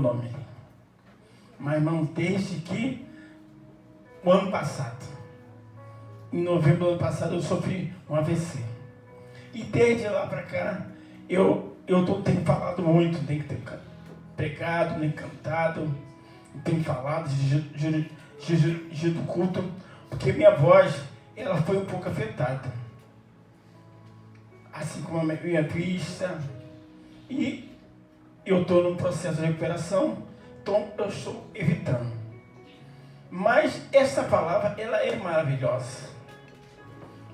nome. Mas, irmão, desde que o ano passado, em novembro do ano passado, eu sofri um AVC. E desde lá para cá, eu tenho falado muito, tenho pregado, tenho cantado, tenho falado de do culto, porque minha voz, ela foi um pouco afetada. Assim como a minha vista. E eu estou num processo de recuperação, então eu estou evitando. Mas essa palavra, ela é maravilhosa.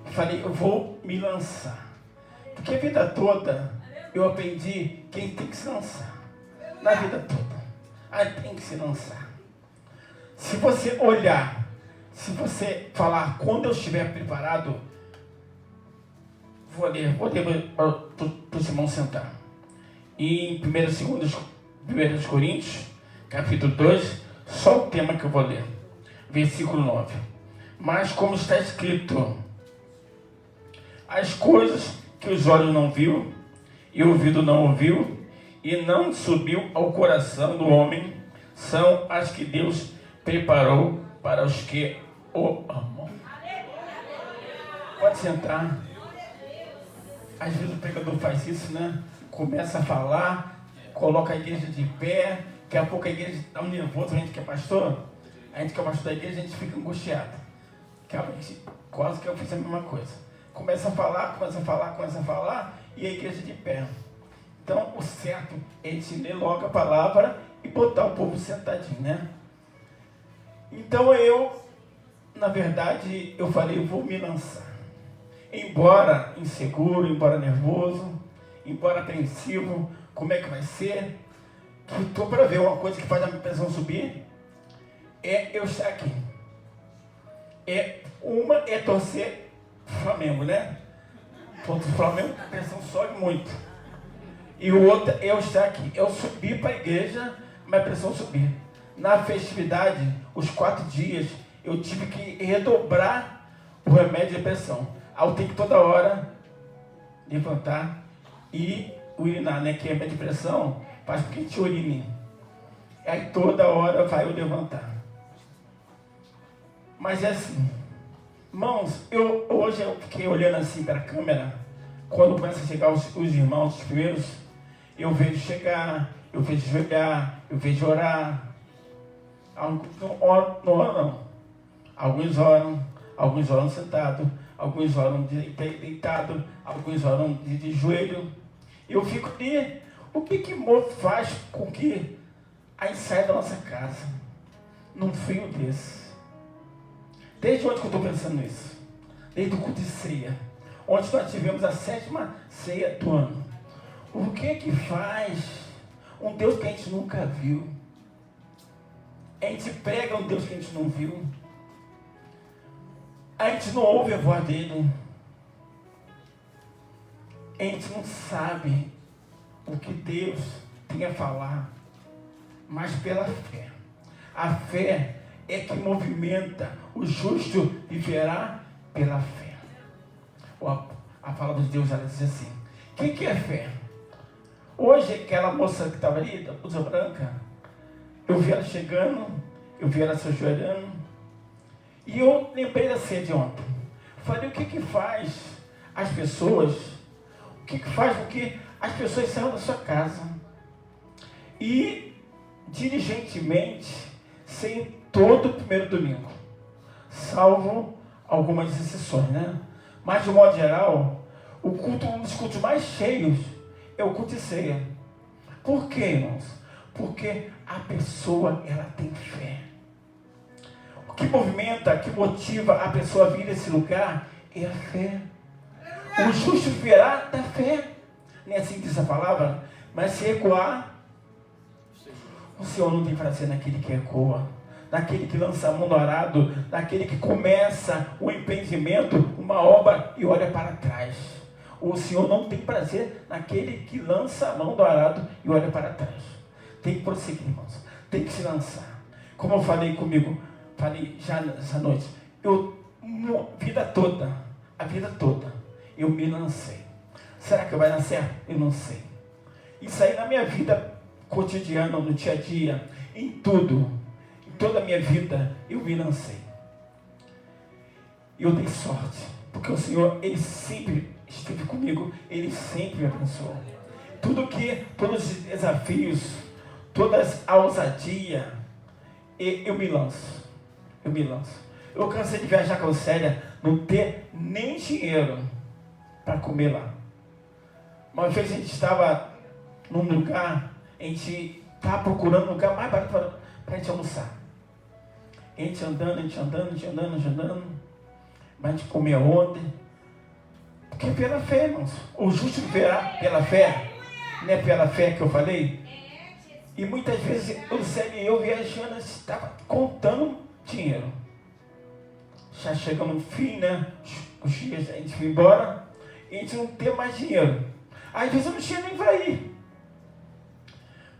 Eu falei, eu vou me lançar. Porque a vida toda eu aprendi quem tem que se lançar. Na vida toda. Aí tem que se lançar. Se você olhar, se você falar, quando eu estiver preparado, vou ler para o Simão sentar. E em 1 Coríntios, capítulo 2, só o tema que eu vou ler. Versículo 9. Mas como está escrito, as coisas que os olhos não viu, e o ouvido não ouviu, e não subiu ao coração do homem, são as que Deus preparou para os que o amam. Pode sentar. Às vezes o pregador faz isso, né? Começa a falar, coloca a igreja de pé, daqui a pouco a igreja dá um nervoso, a gente que é pastor da igreja, a gente fica angustiado. Quase que eu fiz a mesma coisa. Começa a falar, e a igreja de pé. Então, o certo é a gente ler logo a palavra e botar o povo sentadinho, né? Então na verdade, eu falei, eu vou me lançar. Embora inseguro, embora nervoso, embora apreensivo, como é que vai ser? Estou para ver uma coisa que faz a minha pressão subir, é eu estar aqui. Uma é torcer Flamengo, né? Contra o Flamengo, a pressão sobe muito. E o outro é eu estar aqui. Eu subi para a igreja, mas a pressão subir. Na festividade, os 4 dias, eu tive que redobrar o remédio de pressão. Aí eu tenho que toda hora levantar e urinar, né? Que é remédio de pressão, faz com que a gente urine. Aí toda hora vai eu levantar. Mas é assim, irmãos, hoje eu fiquei olhando assim para a câmera, quando começa a chegar os irmãos, os primeiros, eu vejo chegar, eu vejo jogar, eu vejo orar. Não oram não. Alguns oram sentado, alguns oram deitado, alguns oram de joelho. Eu fico ali, o que faz com que a gente saia da nossa casa num frio desse? Desde onde que eu estou pensando nisso? Desde o culto de ceia, onde nós tivemos a 7ª ceia do ano. O que faz um Deus que a gente nunca viu? A gente prega um Deus que a gente não viu. A gente não ouve a voz dele. A gente não sabe o que Deus tem a falar, mas pela fé. A fé é que movimenta, o justo viverá pela fé. A palavra de Deus, ela diz assim, o que é fé? Hoje, aquela moça que estava ali, da blusa branca, eu vi ela chegando, eu vi ela se ajoelhando, e eu lembrei da ceia de ontem. Falei, o que faz as pessoas, o que faz com que as pessoas saiam da sua casa e, diligentemente, sem todo o primeiro domingo, salvo algumas exceções, né? Mas, de modo geral, um dos cultos mais cheios é o culto de ceia. Por quê, irmãos? Porque a pessoa, ela tem fé. O que movimenta, que motiva a pessoa a vir nesse lugar é a fé. O justo viverá da fé. Não é assim que diz a palavra? Mas se ecoar, o Senhor não tem prazer naquele que ecoa, naquele que lança a mão no arado, naquele que começa o empreendimento, uma obra e olha para trás. O Senhor não tem prazer naquele que lança a mão do arado e olha para trás. Tem que prosseguir, irmãos. Tem que se lançar. Como eu falei já nessa noite, a vida toda, eu me lancei. Será que vai dar certo? Eu não sei. Isso aí na minha vida cotidiano, no dia a dia, em tudo, em toda a minha vida, eu me lancei. E eu dei sorte, porque o Senhor, Ele sempre esteve comigo, Ele sempre me abençoou. Todos os desafios, toda a ousadia, eu me lanço. Eu cansei de viajar com a Célia, não ter nem dinheiro para comer lá. Uma vez a gente estava num lugar, a gente estava procurando um lugar mais barato para a gente almoçar. A gente andando, mas a gente comia onde? Porque pela fé, irmãos. O justo verá pela fé. Não é pela fé que eu falei? E muitas vezes o Célio e eu viajando, a gente estava contando dinheiro. Já chegamos no fim, né? Os dias a gente foi embora e a gente não tem mais dinheiro. Às vezes eu não tinha nem para ir.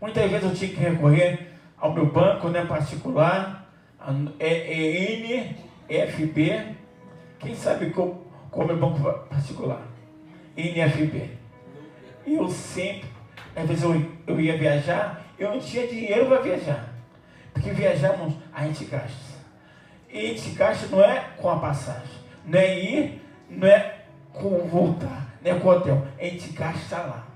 Muitas vezes eu tinha que recorrer ao meu banco, né, particular, NFB. Quem sabe qual é o meu banco particular? NFB. E eu sempre, às vezes eu ia viajar, eu não tinha dinheiro para viajar. Porque viajamos, a gente gasta. E a gente gasta não é com a passagem, não é ir, não é com voltar, não é com o hotel. A gente gasta lá.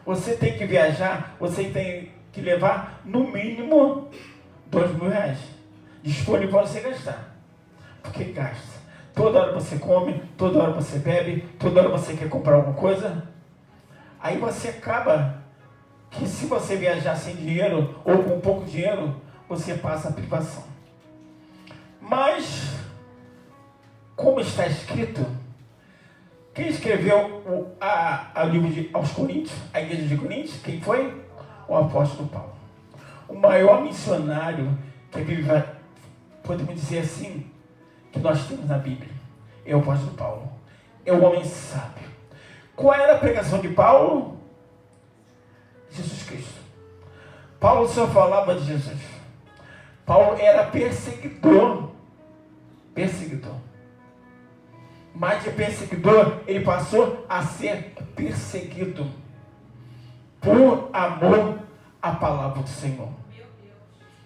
Você tem que viajar, você tem que levar no mínimo R$2.000 disponível para você gastar. Porque gasta. Toda hora você come, toda hora você bebe, toda hora você quer comprar alguma coisa. Aí você acaba que se você viajar sem dinheiro ou com pouco dinheiro, você passa a privação. Mas, como está escrito, quem escreveu o livro aos Coríntios, a igreja de Coríntios, quem foi? O apóstolo Paulo. O maior missionário que a Bíblia, podemos dizer assim, que nós temos na Bíblia, é o apóstolo Paulo. É o homem sábio. Qual era a pregação de Paulo? Jesus Cristo. Paulo só falava de Jesus. Paulo era perseguidor. Mais de perseguidor, ele passou a ser perseguido por amor à palavra do Senhor.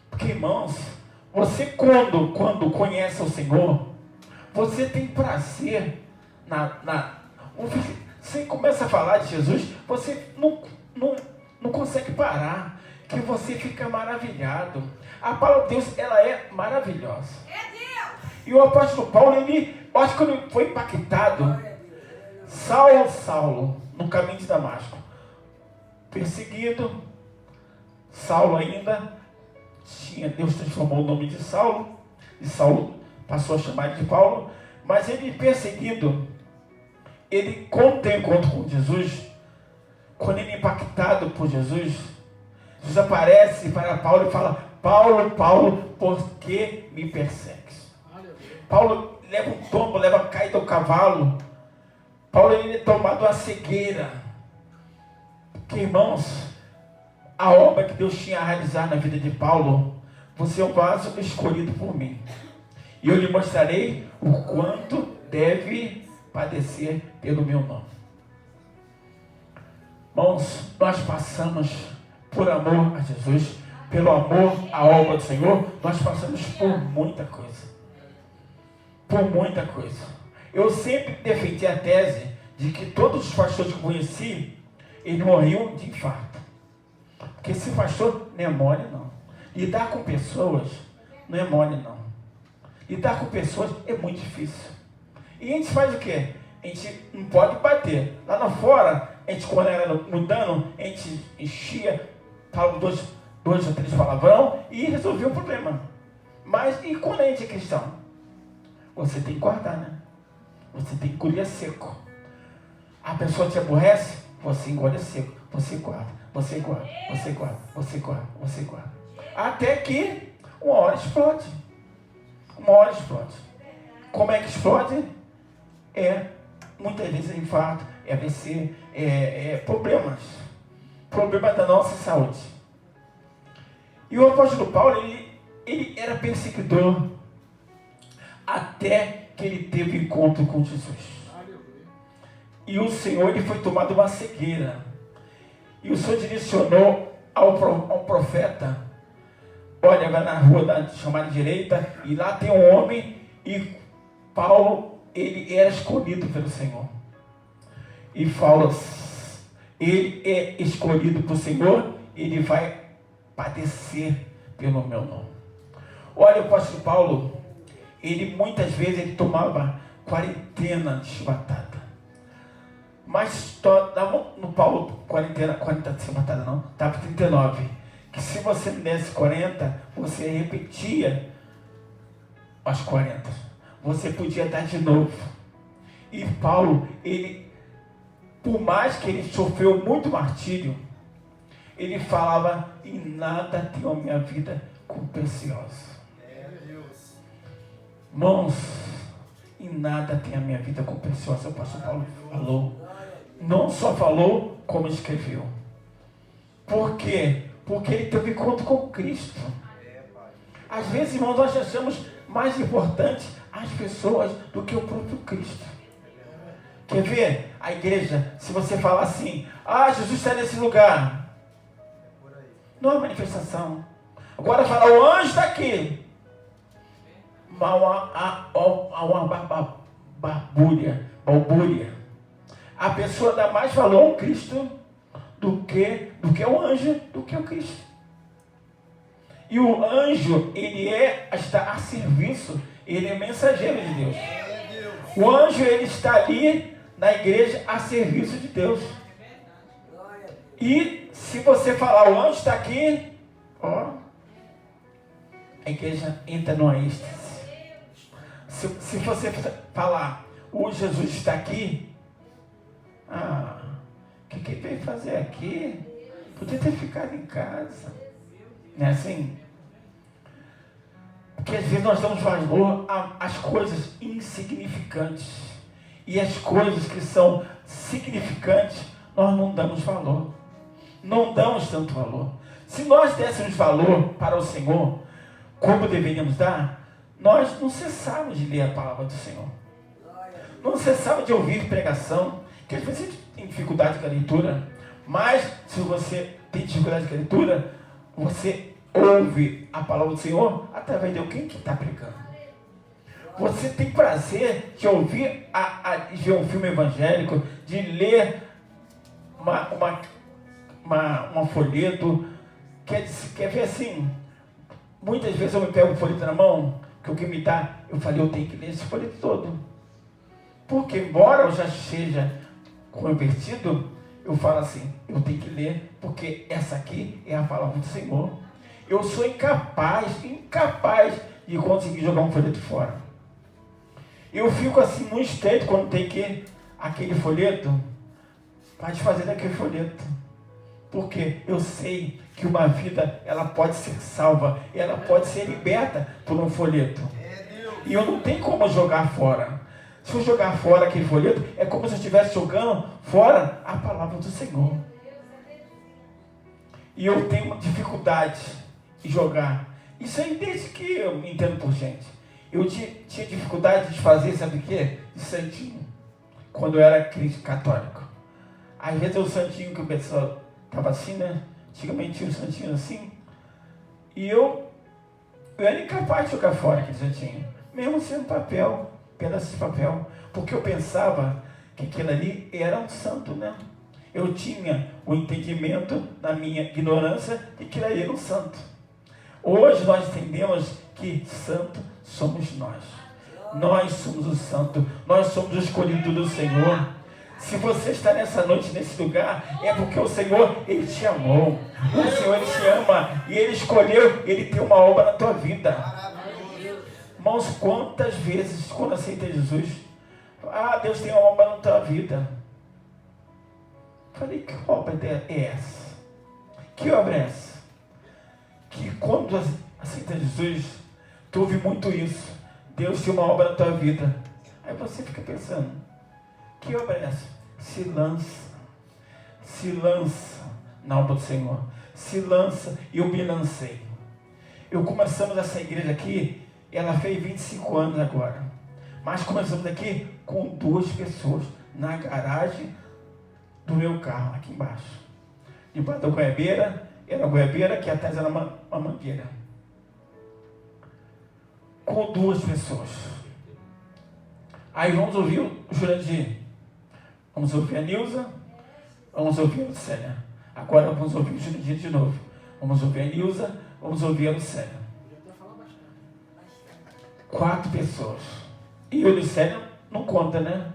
Porque, irmãos, você quando conhece o Senhor, você tem prazer você começa a falar de Jesus, você não consegue parar, que você fica maravilhado. A palavra de Deus, ela é maravilhosa. E o apóstolo Paulo, acho que ele foi impactado. Saulo, no caminho de Damasco, perseguido. Saulo ainda Deus transformou o nome de Saulo, e Saulo passou a chamar de Paulo. Mas ele perseguido, ele quando tem encontro com Jesus, quando ele é impactado por Jesus, Jesus aparece para Paulo e fala: Paulo, por que me persegues? Paulo leva um tombo, cai do cavalo. Paulo, ele é tomado uma cegueira. Porque, irmãos, a obra que Deus tinha a realizar na vida de Paulo, você é um vaso escolhido por mim. E eu lhe mostrarei o quanto deve padecer pelo meu nome. Irmãos, nós passamos por amor a Jesus, pelo amor à obra do Senhor, nós passamos por muita coisa. Eu sempre defendi a tese de que todos os pastores que eu conheci, eles morriam de infarto. Porque esse pastor não é mole, não. Lidar com pessoas não é mole, não. Lidar com pessoas é muito difícil. E a gente faz o quê? A gente não pode bater. Lá fora, a gente, quando era mudando, a gente enchia, falava dois ou três palavrão e resolvia o problema. Mas e quando a gente é cristão? Você tem que guardar, né? Você tem que engolir seco. A pessoa te aborrece, você engole seco. Você guarda. Até que uma hora explode. Como é que explode? Muitas vezes é infarto, é AVC, problemas da nossa saúde. E o apóstolo Paulo, ele era perseguidor até que ele teve encontro com Jesus. E o Senhor, ele foi tomado uma cegueira. E o Senhor direcionou ao profeta, olha, vai na rua chamada direita, e lá tem um homem, e Paulo, ele era escolhido pelo Senhor. E fala, ele é escolhido pelo Senhor, ele vai padecer pelo meu nome. Olha, o apóstolo Paulo, ele muitas vezes ele tomava quarentena de chibatada. Mas no Paulo, quarentena de chibatada não, estava 39. Que se você não desse 40, você repetia as 40. Você podia dar de novo. E Paulo, ele, por mais que ele sofreu muito martírio, ele falava, em nada tenho a minha vida como preciosa. Irmãos, em nada tem a minha vida como preciosa. O pastor Paulo falou. Não só falou, como escreveu. Por quê? Porque ele teve encontro com Cristo. Às vezes, irmãos, nós achamos mais importante as pessoas do que o próprio Cristo. Quer ver? A igreja, se você falar assim, Jesus está nesse lugar, não é manifestação. Agora fala, o anjo está aqui. Há uma balbúria. A pessoa dá mais valor ao Cristo do que o anjo, do que o Cristo. E o anjo, ele está a serviço, ele é mensageiro de Deus. O anjo, ele está ali na igreja a serviço de Deus. E se você falar, o anjo está aqui, a igreja entra no êxtase. Se você falar, o Jesus está aqui, o que ele veio fazer aqui? Podia ter ficado em casa. Não é assim? Porque às vezes nós damos valor às coisas insignificantes. E as coisas que são significantes, nós não damos valor. Não damos tanto valor. Se nós dessemos valor para o Senhor, como deveríamos dar, nós não cessávamos de ler a palavra do Senhor. Não cessávamos de ouvir pregação. Porque às vezes você tem dificuldade com a leitura, mas se você tem dificuldade com a leitura, você ouve a palavra do Senhor através de alguém que está pregando. Você tem prazer de ouvir, de ver um filme evangélico, de ler um folheto. Quer ver assim? Muitas vezes eu me pego um folheto na mão, que alguém me dá, eu falei, eu tenho que ler esse folheto todo. Porque embora eu já seja convertido, eu falo assim, eu tenho que ler, porque essa aqui é a palavra do Senhor. Eu sou incapaz de conseguir jogar um folheto fora. Eu fico assim no instante quando tem aquele folheto, para desfazer daquele folheto. Porque eu sei que uma vida, ela pode ser salva, ela pode ser liberta por um folheto. E eu não tenho como jogar fora. Se eu jogar fora aquele folheto, é como se eu estivesse jogando fora a palavra do Senhor. E eu tenho dificuldade em jogar. Isso aí desde que eu me entendo por gente. Eu tinha dificuldade de fazer, sabe o quê? De santinho. Quando eu era cristão católico. Às vezes o santinho que o pessoal estava assim, né? Antigamente tinha um santinho assim. E eu era incapaz de jogar fora aquele santinho. Mesmo sendo papel. Pedaço de papel, porque eu pensava que aquilo ali era um santo, né? Eu tinha o entendimento, na minha ignorância, de que aquilo ali era um santo. Hoje nós entendemos que santo somos nós. Nós somos o santo, nós somos o escolhido do Senhor. Se você está nessa noite, nesse lugar, é porque o Senhor, Ele te amou. O Senhor, Ele te ama, e Ele escolheu, Ele tem uma obra na tua vida. Irmãos, quantas vezes, quando aceita Jesus, Deus tem uma obra na tua vida. Falei, que obra é essa? Que obra é essa? Que quando aceita Jesus, tu ouve muito isso. Deus tem uma obra na tua vida. Aí você fica pensando, que obra é essa? Se lança na obra do Senhor. Se lança, eu me lancei. Eu começamos essa igreja aqui, ela fez 25 anos agora. Mas começamos aqui com 2 pessoas na garagem do meu carro, aqui embaixo. Debaixo da goiabeira, era uma goiabeira, aqui atrás era uma mangueira. Com 2 pessoas. Aí vamos ouvir o Jurandir. Vamos ouvir a Nilza. Vamos ouvir a Lucélia. Agora vamos ouvir o Jurandir de novo. Vamos ouvir a Nilza. Vamos ouvir a Lucélia. 4 pessoas. E o Lucélia não conta, né?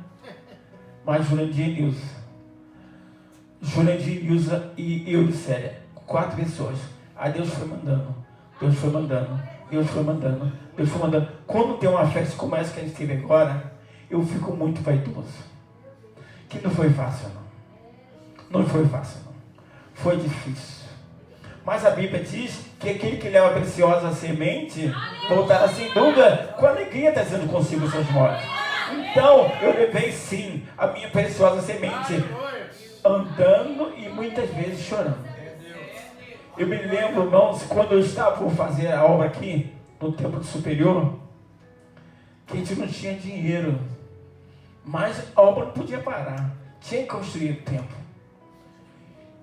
Mas Jurandir e Nilza. Jurandir, Nilza e eu, Lucélia. 4 pessoas. Aí Deus foi mandando. Deus foi mandando. Deus foi mandando. Deus foi mandando. Quando tem uma festa como essa que a gente teve agora, eu fico muito vaidoso. Que não foi fácil, não. Não foi fácil, não. Foi difícil. Mas a Bíblia diz que aquele que leva a preciosa semente voltará sem dúvida com alegria trazendo consigo os seus mortos. Então, eu levei sim a minha preciosa semente, andando e muitas vezes chorando. Eu me lembro, irmãos, quando eu estava por fazer a obra aqui, no Templo Superior, que a gente não tinha dinheiro, mas a obra não podia parar, tinha que construir o templo.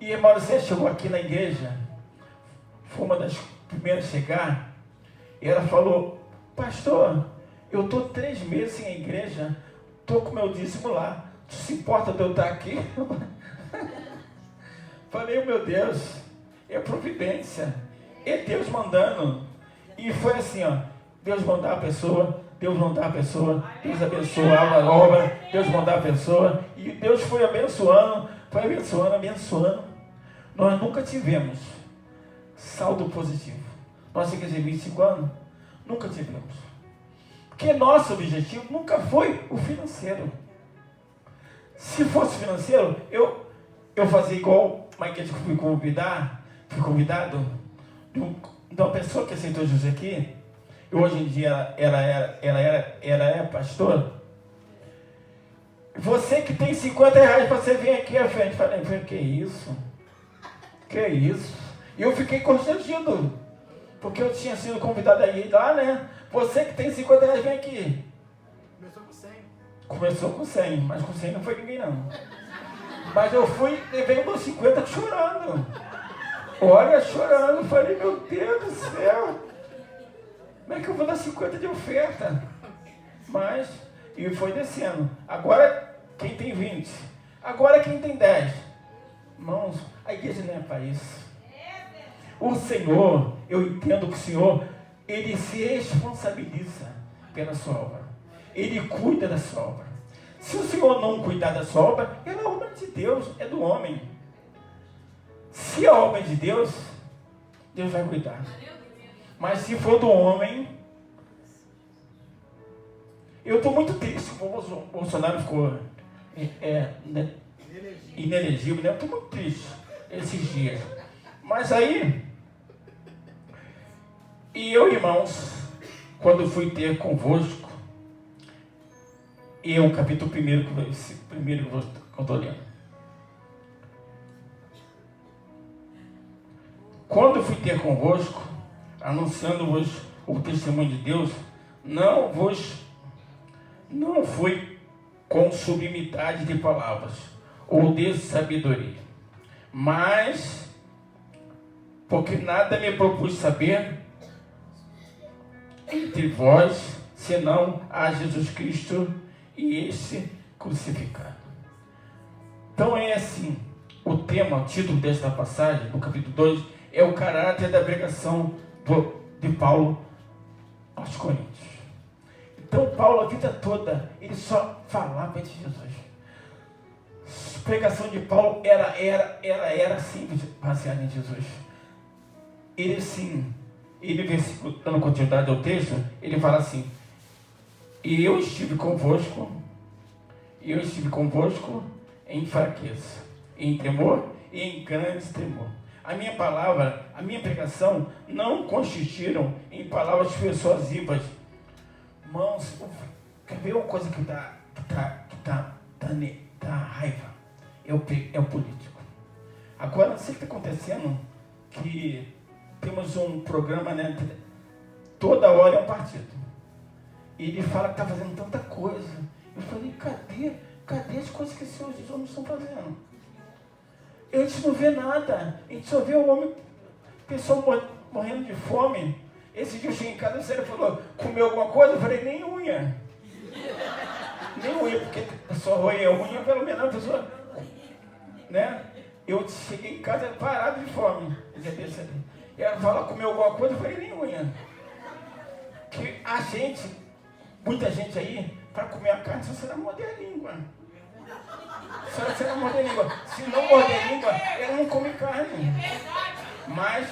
E a Marcela chegou aqui na igreja, foi uma das primeiras a chegar, e ela falou: pastor, eu estou 3 meses sem a igreja, estou com meu dízimo lá, tu se importa de eu estar aqui? Falei: meu Deus, é providência, é Deus mandando. E foi assim, ó, Deus mandar a pessoa, Deus mandar a pessoa, Deus abençoava a obra, Deus mandar a pessoa, e Deus foi abençoando, abençoando. Nós nunca tivemos saldo positivo. Nossa igreja de 25 anos, nunca tivemos. Porque nosso objetivo nunca foi o financeiro. Se fosse financeiro, eu fazia igual uma igreja que fui convidado de uma pessoa que aceitou Jesus aqui. E hoje em dia ela é pastora. Você que tem 50 reais para você vir aqui à frente. Falei: que isso? Que isso? E eu fiquei constrangido, porque eu tinha sido convidado a ir lá, né? Você que tem 50 reais, vem aqui. Começou com 100, mas com 100 não foi ninguém, não. Mas eu fui, levei meus 50 chorando. Olha, chorando. Falei: meu Deus do céu, como é que eu vou dar 50 de oferta? Mas, e foi descendo. Agora, quem tem 20? Agora, quem tem 10? Irmãos, a igreja não é para isso. O Senhor, eu entendo que o Senhor, Ele se responsabiliza pela sua obra. Ele cuida da sua obra. Se o Senhor não cuidar da sua obra, ela é obra de Deus, é do homem. Se a obra é de Deus, Deus vai cuidar. Mas se for do homem, eu estou muito triste, como o Bolsonaro ficou inelegível, né? Eu estou muito triste esses dias. Mas aí, e eu, irmãos, quando fui ter convosco, e o capítulo 1, primeiro que eu estou lendo. Quando fui ter convosco, anunciando-vos o testemunho de Deus, não fui com sublimidade de palavras, ou de sabedoria, mas porque nada me propus saber entre vós, senão a Jesus Cristo e este crucificado. Então é assim, o tema, o título desta passagem, no capítulo 2, é o caráter da pregação de Paulo aos Coríntios. Então Paulo, a vida toda, ele só falava de Jesus. A pregação de Paulo era simples, baseada em Jesus. Ele sim, versículo, dando continuidade ao texto, ele fala assim: e eu estive convosco em fraqueza, em temor e em grande temor. A minha palavra, a minha pregação não consistiram em palavras persuasivas. Irmãos, quer ver uma coisa que dá raiva? É o político. Agora, não sei o que está acontecendo, que temos um programa, né? Toda hora é um partido. E ele fala que está fazendo tanta coisa. Eu falei: cadê as coisas que esses homens estão fazendo? A gente não vê nada. A gente só vê o homem pessoa morrendo de fome. Esse dia eu cheguei em casa, você falou, comeu alguma coisa? Eu falei, nem unha. Nem unha, porque a pessoa roer a unha, pelo menos a pessoa, né? Eu cheguei em casa parado de fome. E ela falou, comeu alguma coisa? Eu falei, nem unha. Que a gente, muita gente aí, para comer a carne, só será morder a língua. Só será morder a língua. Se não morder a língua, ela não come carne. Mas,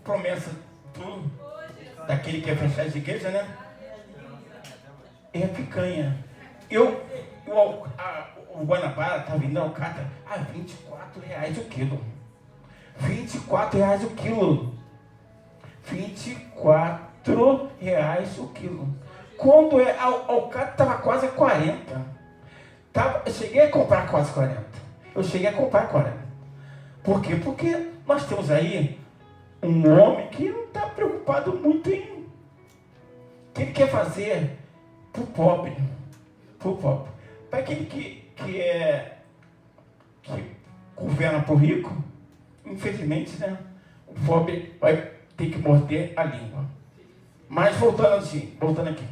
promessa daquele que quer fechar as igrejas, né? É a picanha. O Guanabara tá vendendo alcatra a R$24 o quilo. R$24 o quilo. R$24 o quilo. Quando a alcatra estava quase a 40. Eu cheguei a comprar quase 40. Eu cheguei a comprar 40. Por quê? Porque nós temos aí um homem que não está preocupado muito em... que ele quer fazer para o pobre. Para o pobre. Para aquele que governa para o rico, infelizmente, né? O pobre vai ter que morder a língua. Mas voltando aqui.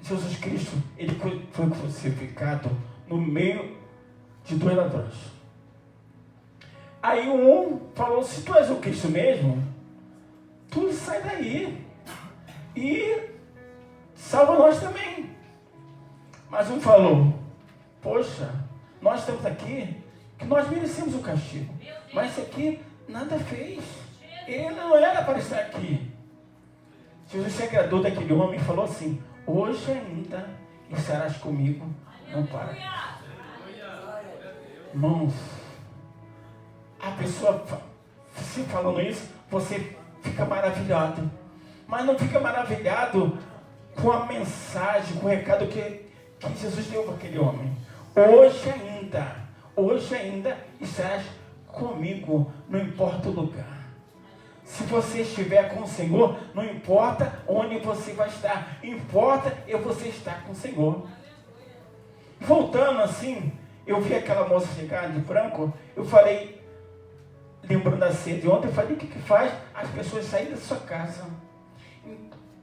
Jesus Cristo, ele foi crucificado no meio de 2 ladrões. Aí um falou, se tu és o Cristo mesmo, tu sai daí e salva nós também. Mas um falou, poxa, nós estamos aqui, que nós merecemos o castigo. Mas esse aqui nada fez. Ele não era para estar aqui. Jesus se agradou daquele homem e falou assim, hoje ainda estarás comigo no paraíso. Irmãos, a pessoa, se falando isso, você fica maravilhado. Mas não fica maravilhado com a mensagem, com o recado que Jesus deu para aquele homem. Hoje ainda estarás comigo, não importa o lugar. Se você estiver com o Senhor, não importa onde você vai estar, importa você estar com o Senhor. Voltando assim, eu vi aquela moça chegar de branco, eu falei, lembrando da ceia de ontem, eu falei, o que faz as pessoas saírem da sua casa?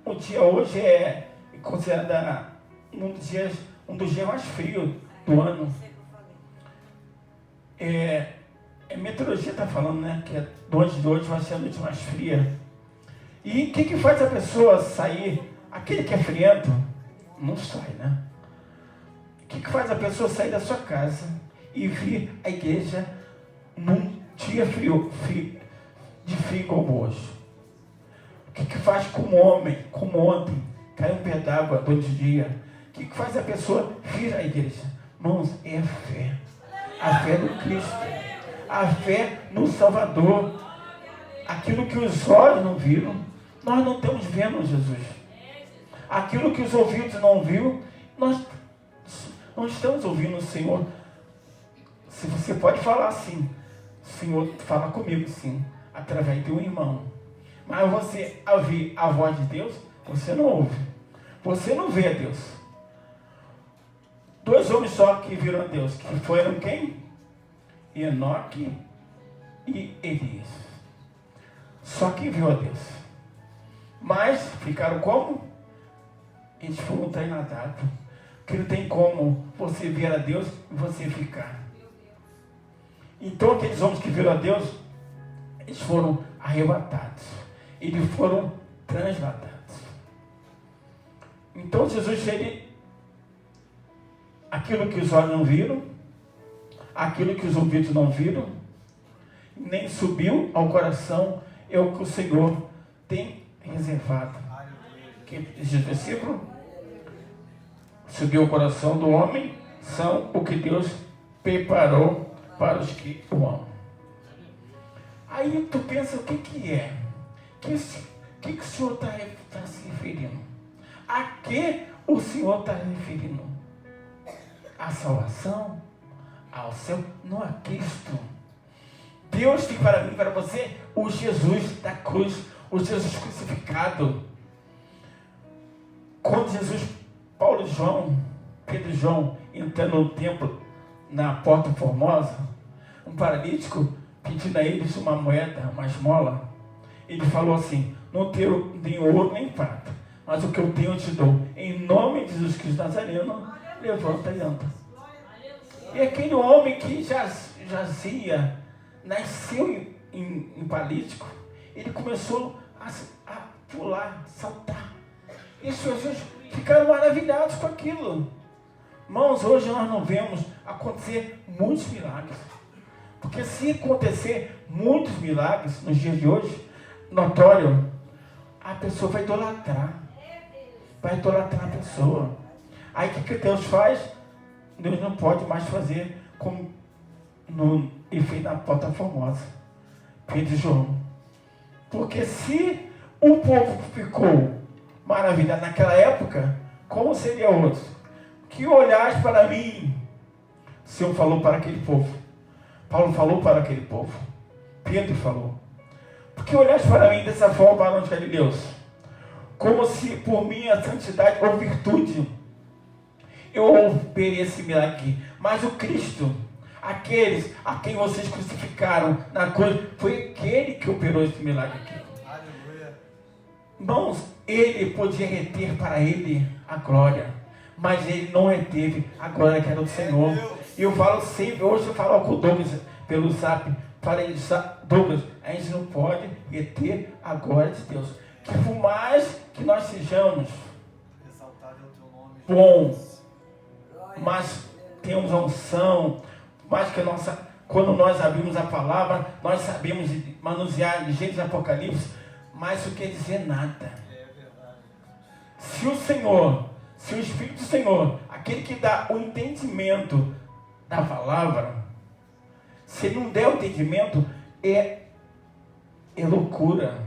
O dia hoje é considerado um dos dias mais frios do ano. A meteorologia está falando, né, que a noite de hoje vai ser a noite mais fria. E o que faz a pessoa sair? Aquele que é friento, não sai, né? O que faz a pessoa sair da sua casa e vir à igreja num dia frio de frio como hoje? O que faz como homem, como ontem, caiu um pé d'água durante o dia? O que faz a pessoa vir à igreja? Irmãos, é a fé. A fé no Cristo. A fé no Salvador. Aquilo que os olhos não viram, nós não estamos vendo Jesus. Aquilo que os ouvidos não viram, nós não estamos ouvindo o Senhor. Se você pode falar assim, o Senhor fala comigo sim, através de um irmão. Mas você ouvir a voz de Deus, você não ouve. Você não vê a Deus. 2 homens só que viram a Deus, que foram quem? Enoque e Elias. Só quem viu a Deus. Mas ficaram como? Eles foram treinados. Porque não tem como você ver a Deus e você ficar. Então aqueles homens que viram a Deus, eles foram arrebatados. Eles foram transladados. Então Jesus, aquilo que os olhos não viram, aquilo que os ouvidos não viram, nem subiu ao coração, é o que o Senhor tem reservado. Que diz o versículo? Subiu ao coração do homem, são o que Deus preparou para os que o amam. Aí tu pensa, o que é? O que o Senhor está se referindo? A que o Senhor está referindo? A salvação? Ao céu? Não a Cristo. Deus tem para mim e para você o Jesus da cruz, o Jesus crucificado. Quando Jesus, Paulo e João, Pedro e João, entrando no templo, na porta formosa, um paralítico pedindo a eles uma moeda, uma esmola, ele falou assim: não tenho nem ouro nem prata, mas o que eu tenho eu te dou. Em nome de Jesus Cristo Nazareno, levanta e anda. E aquele homem que jazia, nasceu em paralítico, ele começou a pular, saltar. E as pessoas ficaram maravilhados com aquilo. Irmãos, hoje nós não vemos acontecer muitos milagres. Porque se acontecer muitos milagres nos dias de hoje, notório, a pessoa vai idolatrar. Vai idolatrar a pessoa. Aí o que Deus faz? Deus não pode mais fazer como ele fez na Porta Formosa, Pedro e João. Porque se o povo ficou maravilhado naquela época, como seria hoje? Que olhais para mim, o Senhor falou para aquele povo. Paulo falou para aquele povo. Pedro falou. Porque olhais para mim dessa forma, varões galileus, como se por minha santidade ou virtude eu operei esse milagre aqui. Mas o Cristo, aqueles a quem vocês crucificaram na cruz, foi aquele que operou esse milagre aqui. Aleluia. Irmãos, ele podia reter para ele a glória, mas ele não reteve a glória que era do Senhor. E eu falo sempre, hoje eu falo com o Douglas pelo zap, falei, Douglas, a gente não pode reter a glória de Deus. Que por mais que nós sejamos bons, mas temos a unção, mas que quando nós abrimos a palavra, nós sabemos manusear de Gênesis e Apocalipse, mas isso quer dizer nada. Se o Senhor, se o Espírito do Senhor, aquele que dá o entendimento da palavra, se ele não der o entendimento, é loucura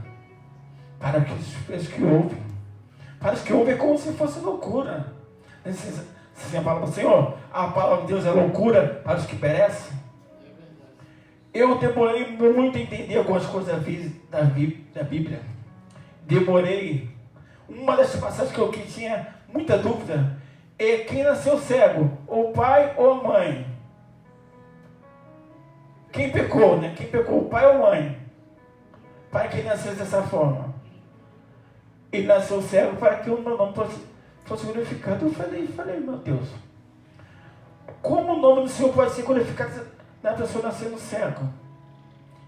para os que ouvem. Para os que ouvem é como se fosse loucura. Se a palavra do Senhor, a palavra de Deus é loucura para os que perecem. Eu demorei muito a entender algumas coisas da Bíblia. Demorei. Uma das passagens que eu tinha muita dúvida é quem nasceu cego, ou o pai ou a mãe. Quem pecou, né? Quem pecou, o pai ou a mãe? Para que ele nascesse dessa forma. Ele nasceu cego para que o meu nome fosse glorificado. Eu falei, meu Deus, como o nome do Senhor pode ser glorificado na pessoa nascendo cego?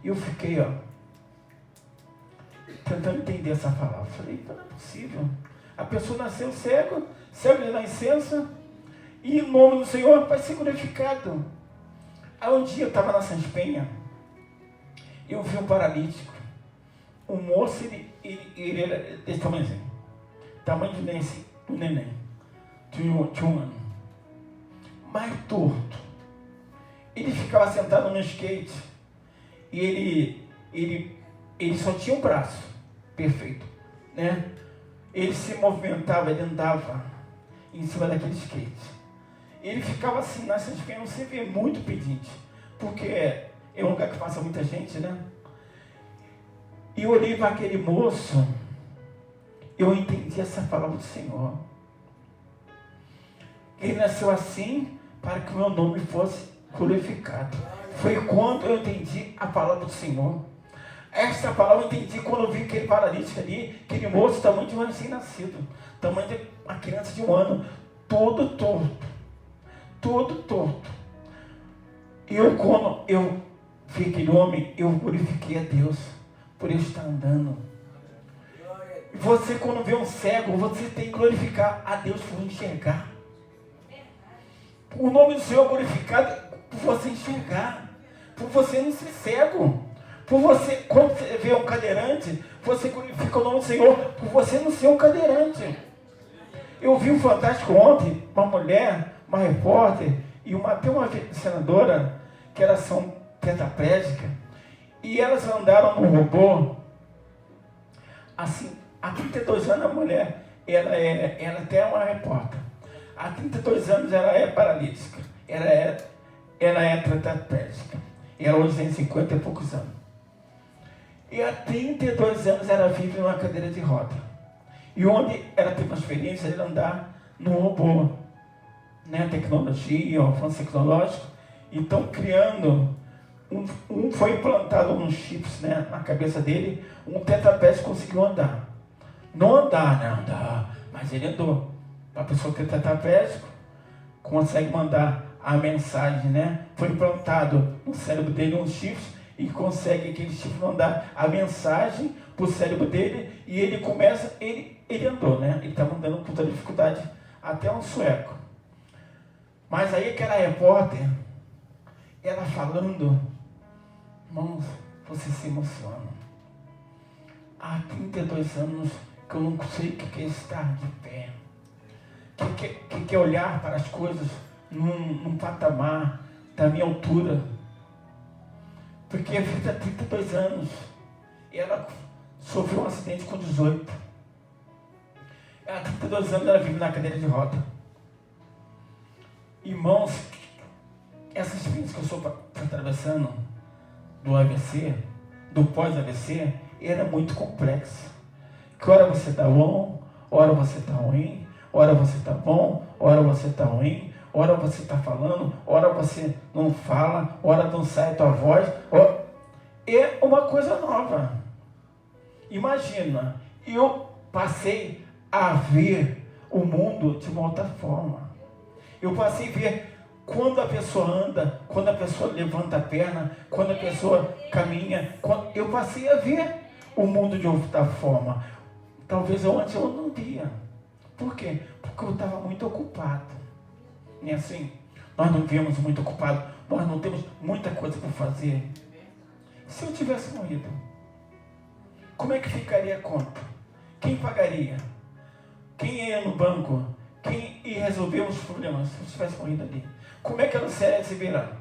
E eu fiquei, tentando entender essa palavra. Falei, não é possível. A pessoa nasceu cego de nascença, e o nome do Senhor vai ser glorificado. Aí um dia eu estava na Santa Penha, eu vi um paralítico. O moço, ele era desse tamanhozinho, tamanho de neném, de um ano, mais torto. Ele ficava sentado no skate, e ele só tinha um braço perfeito, né? Ele se movimentava, ele andava em cima daquele skate. Ele ficava assim, nessa espinha, você vê muito pedinte, porque é um lugar que passa muita gente, né? E eu olhei para aquele moço, eu entendi essa palavra do Senhor. Ele nasceu assim para que o meu nome fosse glorificado. Foi quando eu entendi a palavra do Senhor. Essa palavra eu entendi quando eu vi aquele paralítico ali, aquele moço, tamanho de um recém-nascido, tamanho de uma criança de 1 ano, todo torto. E quando eu vi aquele homem, eu glorifiquei a Deus por ele estar andando. Você, quando vê um cego, você tem que glorificar a Deus por enxergar. O nome do Senhor é glorificado por você enxergar, por você não ser cego. Por você, quando você vê um cadeirante, você glorifica o nome do Senhor por você não ser um cadeirante. Eu vi um Fantástico ontem, uma mulher, uma repórter, e até uma senadora, que elas são tetraplégicas, e elas andaram no robô, assim, há 32 anos a mulher, ela até é uma repórter, há 32 anos ela é paralítica, ela é tetraplégica, e ela hoje tem 50 e poucos anos. E há 32 anos ela vive numa cadeira de roda. E onde ela tem uma experiência de andar no robô, né? Tecnologia, avanço tecnológico. E estão criando um foi implantado um chips, né, na cabeça dele, um tetraplégico conseguiu andar. Não andar, né? Andar, mas ele andou. A pessoa que é tetraplégico consegue mandar a mensagem, né? Foi implantado no cérebro dele um chip e consegue aquele chip mandar a mensagem para o cérebro dele e ele começa, ele andou, né? Ele estava andando com toda dificuldade até um sueco. Mas aí aquela repórter, ela falando, irmãos, você se emociona. Há 32 anos que eu não sei o que é estar de pé. Que é olhar para as coisas num patamar da minha altura. Porque a vida há 32 anos. Ela sofreu um acidente com 18. Há 32 anos ela vive na cadeira de roda. Irmãos, essa experiência que eu estou atravessando do AVC, do pós-AVC, era muito complexa. Que hora você está bom, hora você está ruim, hora você está bom, hora você está ruim, hora você está falando, hora você não fala, hora não sai a tua voz. É uma coisa nova. Imagina, eu passei a ver o mundo de uma outra forma. Eu passei a ver quando a pessoa anda, quando a pessoa levanta a perna, quando a pessoa caminha. Eu passei a ver o mundo de outra forma. Talvez antes eu não via. Por quê? Porque eu estava muito ocupado. E assim, nós não viemos muito ocupados, nós não temos muita coisa para fazer. Se eu tivesse morrido, como é que ficaria a conta? Quem pagaria? Quem ia no banco? Quem ia resolver os problemas se eu tivesse morrido ali? Como é que a Lucélia ia se virar?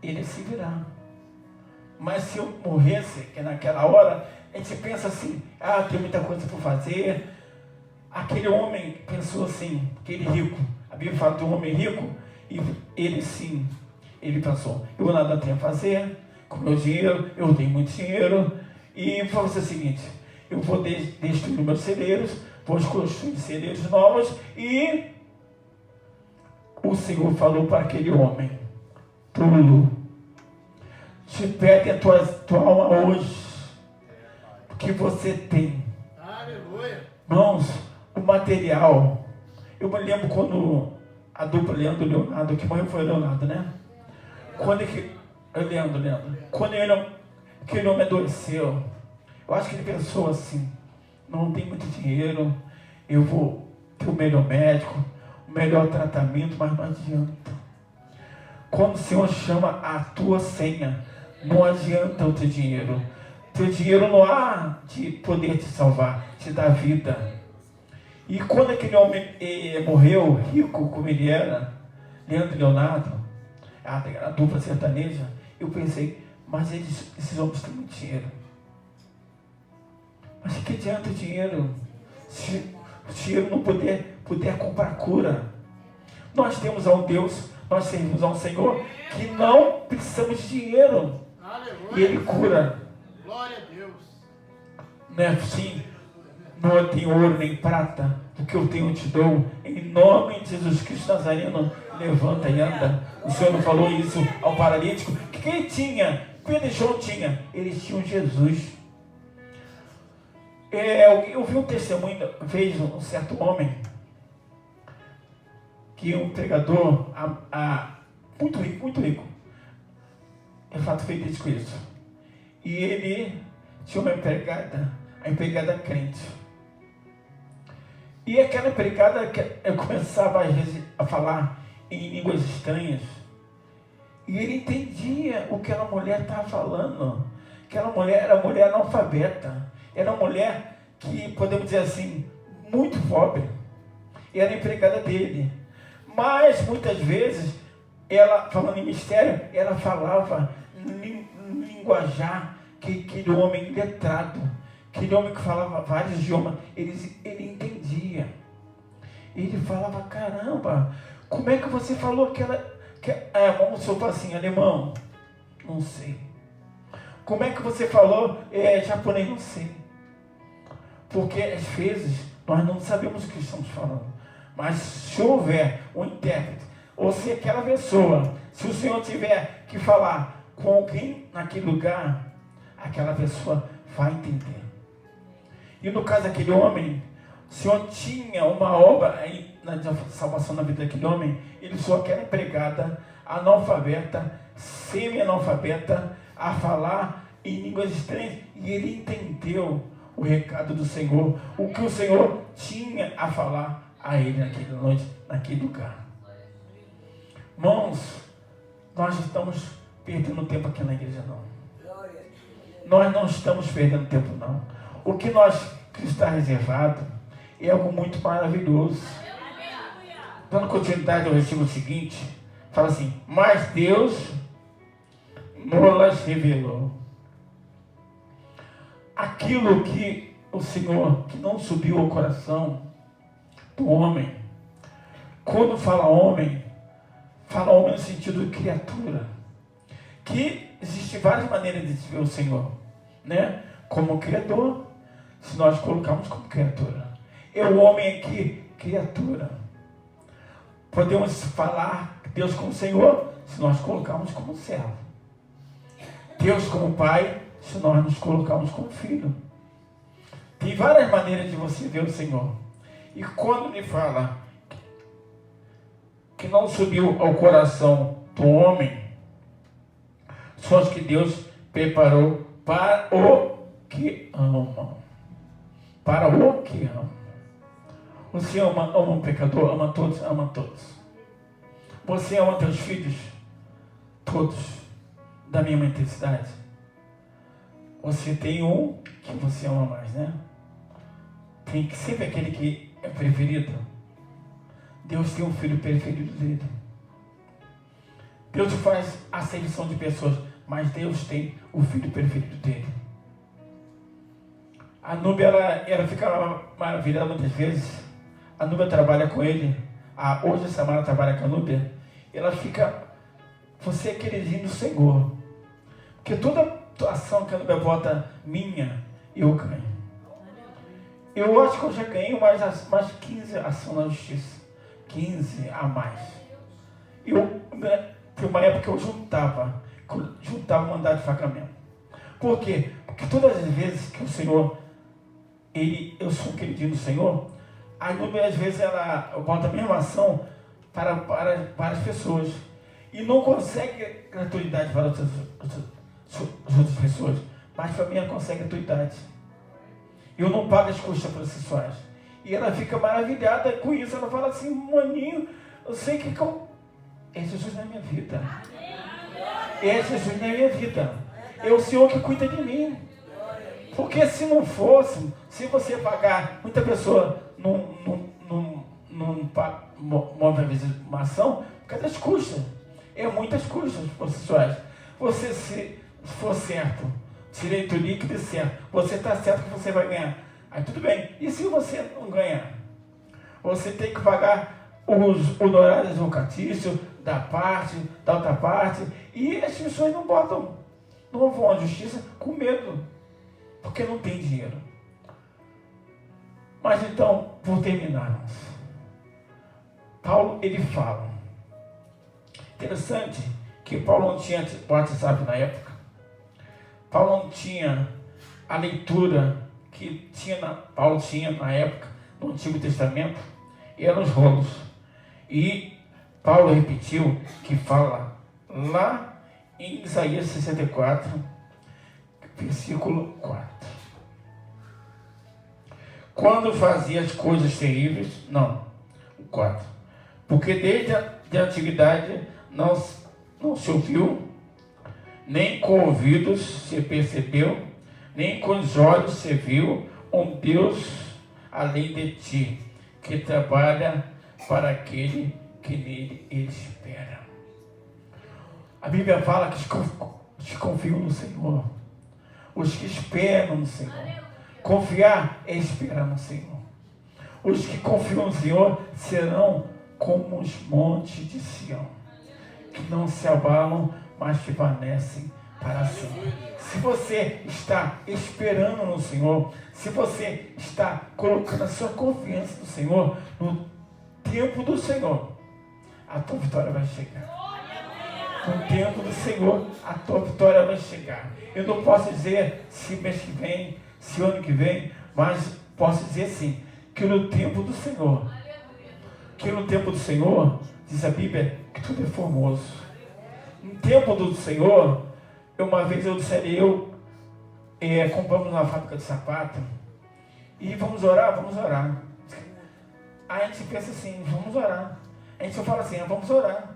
Ele ia se virar. Mas se eu morresse, que naquela hora, a gente pensa assim, tem muita coisa para fazer. Aquele homem pensou assim, aquele rico, a Bíblia fala de um homem rico, e ele pensou, eu vou nada tenho a fazer, com meu dinheiro, eu tenho muito dinheiro, e vou fazer o seguinte, eu vou destruir meus celeiros, vou construir celeiros novos, e o Senhor falou para aquele homem, Tulo, te pede a tua alma hoje, o que você tem. Aleluia. Irmãos, o material, eu me lembro quando a dupla Leandro e Leonardo, que morreu foi o Leonardo, né? Quando aquele homem adoeceu, eu acho que ele pensou assim, não tem muito dinheiro, eu vou ter o melhor médico, o melhor tratamento, mas não adianta. Quando o Senhor chama a tua senha, não adianta o teu dinheiro. Teu dinheiro não há de poder te salvar, te dar vida. E quando aquele homem morreu, rico como ele era, Leandro e Leonardo, a dupla sertaneja, eu pensei, mas esses homens têm muito dinheiro. Mas que adianta o dinheiro? Se o dinheiro não puder comprar cura. Nós temos a um Deus, nós servimos a um Senhor que não precisamos de dinheiro. Aleluia. E Ele cura. Glória a Deus. Não é assim? Não tem ouro nem prata, o que eu tenho eu te dou. Em nome de Jesus Cristo Nazareno, levanta e anda. O Senhor não falou isso ao paralítico? O que ele tinha? Pedro e João tinha? Eles tinham Jesus. Eu vi um testemunho, fez um certo homem, que um pregador muito rico, é fato verídico isso. E ele tinha uma empregada, a empregada crente. E aquela empregada começava às vezes a falar em línguas estranhas. E ele entendia o que aquela mulher estava falando. Aquela mulher era uma mulher analfabeta. Era uma mulher que, podemos dizer assim, muito pobre. E era empregada dele. Mas, muitas vezes, ela, falando em mistério, ela falava em linguajar que aquele homem letrado, aquele homem que falava vários idiomas, ele entendia. Ele falava, caramba, como é que você falou aquela... vamos supor assim, alemão? Não sei. Como é que você falou japonês? Não sei. Porque, às vezes, nós não sabemos o que estamos falando. Mas se houver um intérprete, ou se aquela pessoa, se o Senhor tiver que falar com alguém naquele lugar, aquela pessoa vai entender. E no caso daquele homem, o Senhor tinha uma obra aí na salvação na vida daquele homem. Ele só que era empregada, analfabeta, semi-analfabeta, a falar em línguas estranhas. E ele entendeu o recado do Senhor, o que o Senhor tinha a falar a ele naquela noite, naquele lugar. Irmãos, nós estamos perdendo tempo aqui na igreja, não. Nós não estamos perdendo tempo, não. O que está reservado é algo muito maravilhoso. Dando continuidade ao versículo seguinte, fala assim: mas Deus nos revelou aquilo que o Senhor, que não subiu ao coração do homem. Quando fala homem no sentido de criatura, que existe várias maneiras de ver o Senhor, né? Como criador, se nós colocarmos como criatura, é o homem aqui, criatura. Podemos falar Deus como Senhor, se nós colocarmos como servo. Deus como Pai, se nós nos colocarmos como filho. Tem várias maneiras de você ver o Senhor. E quando ele fala que não subiu ao coração do homem, são os que Deus preparou para o que amam. Para o que amam. Você ama um pecador? Ama todos? Ama todos. Você ama teus filhos? Todos. Da mesma intensidade. Você tem um que você ama mais, né? Tem sempre aquele que é preferido. Deus tem um filho preferido dele. Deus faz acepção de pessoas, mas Deus tem o filho preferido dele. A Núbia, ela fica maravilhada muitas vezes. A Núbia trabalha com ele. Hoje a Samara trabalha com a Núbia. Ela fica, você é queridinho do Senhor. Porque toda ação que a Núbia bota minha, eu ganho. Eu acho que eu já ganhei mais 15 ações na justiça. 15 a mais. Foi uma época que eu juntava mandado de pagamento. Por quê? Porque todas as vezes que o Senhor, eu sou um queridinho do Senhor, a Núbia às vezes ela bota a mesma ação para várias pessoas. E não consegue gratuidade para outras pessoas. Mas para mim ela consegue gratuidade. Eu não pago as custas processuais. E ela fica maravilhada com isso. Ela fala assim: maninho, eu sei que é Jesus na minha vida. É Jesus na minha vida. É o Senhor que cuida de mim. Porque se não fosse, se você pagar, muita pessoa não move a vezes uma ação por causa das custas. É muitas custas processuais. Você, se for certo, direito líquido e certo, você está certo que você vai ganhar. Aí tudo bem. E se você não ganhar? Você tem que pagar os honorários advocatícios da outra parte. E as pessoas não vão à justiça com medo. Porque não tem dinheiro. Mas então, por terminarmos, Paulo, ele fala. Interessante que Paulo não tinha WhatsApp na época. Paulo não tinha a leitura que Paulo tinha na época, no Antigo Testamento, eram os rolos. E Paulo repetiu que fala lá em Isaías 64, versículo 4. Quando fazia as coisas terríveis, o 4. Porque desde a antiguidade não se ouviu, nem com ouvidos se percebeu, nem com os olhos se viu um Deus além de ti, que trabalha para aquele que nele espera. A Bíblia fala que os que confiam no Senhor, os que esperam no Senhor. Confiar é esperar no Senhor. Os que confiam no Senhor serão como os montes de Sião, que não se abalam, mas permanecem para sempre. Se você está esperando no Senhor, se você está colocando a sua confiança no Senhor, no tempo do Senhor, a tua vitória vai chegar. No tempo do Senhor, a tua vitória vai chegar. Eu não posso dizer se mês que vem, se ano que vem, mas posso dizer sim, que no tempo do Senhor, diz a Bíblia, que tudo é formoso. No tempo do Senhor, uma vez compramos uma fábrica de sapato, e vamos orar. Aí a gente pensa assim, vamos orar. A gente só fala assim, vamos orar.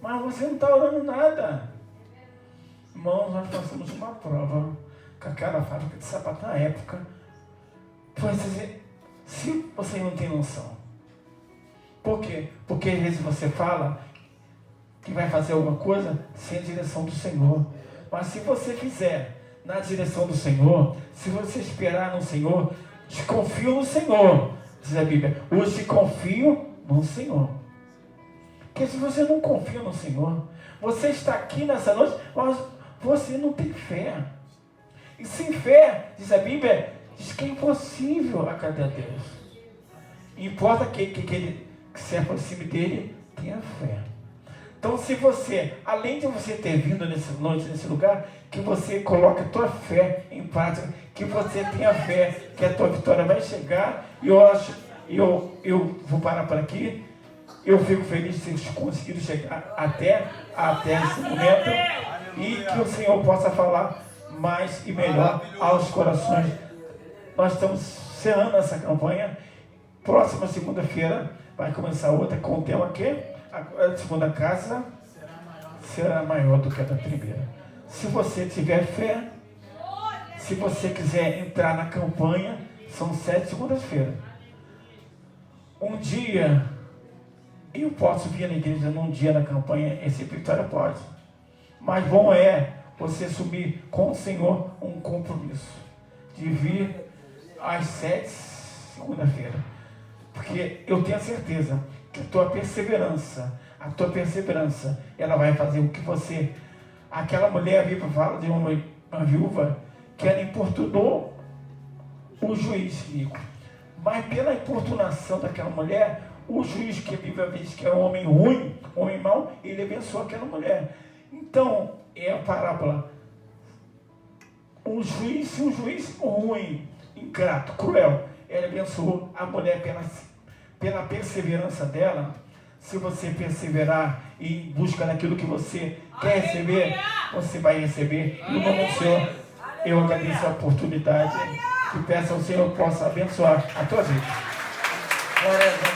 Mas você não está orando nada. Irmãos, nós passamos uma prova com aquela fábrica de sapato na época. Foi dizer, se você não tem noção. Por quê? Porque às vezes você fala que vai fazer alguma coisa sem a direção do Senhor. Mas se você fizer na direção do Senhor, se você esperar no Senhor, desconfio no Senhor, diz a Bíblia. Hoje confio no Senhor. Porque se você não confia no Senhor, você está aqui nessa noite, mas você não tem fé. E sem fé, diz a Bíblia, diz que é impossível agradar a Deus. Importa que se aproxime dele, tenha fé. Então, se você, além de você ter vindo nesse lugar, que você coloque a tua fé em prática, que você tenha fé, que a tua vitória vai chegar. E eu vou parar por aqui. Eu fico feliz de ter conseguido chegar até esse momento. E que o Senhor possa falar mais e melhor aos corações. Nós estamos encerrando essa campanha. Próxima segunda-feira vai começar outra com o tema que a segunda casa será maior do que a da primeira. Se você tiver fé, se você quiser entrar na campanha, são 7 segundas-feiras. Um dia eu posso vir na igreja num dia na campanha, esse Vitória pode. Mas bom é você assumir com o Senhor um compromisso de vir às 7 segunda-feira. Porque eu tenho a certeza que a tua perseverança, ela vai fazer o que você... Aquela mulher, a Bíblia fala de uma viúva que ela importunou o juiz rico. Mas pela importunação daquela mulher, o juiz, que a Bíblia diz que era um homem ruim, um homem mau, ele abençoou aquela mulher. Então, é a parábola. Um juiz ruim, ingrato, cruel, ele abençoou a mulher pela perseverança dela. Se você perseverar em busca daquilo que você quer receber, você vai receber. E no nome do Senhor, eu agradeço a oportunidade. Que peço ao Senhor possa abençoar a tua vida. Glória a Deus.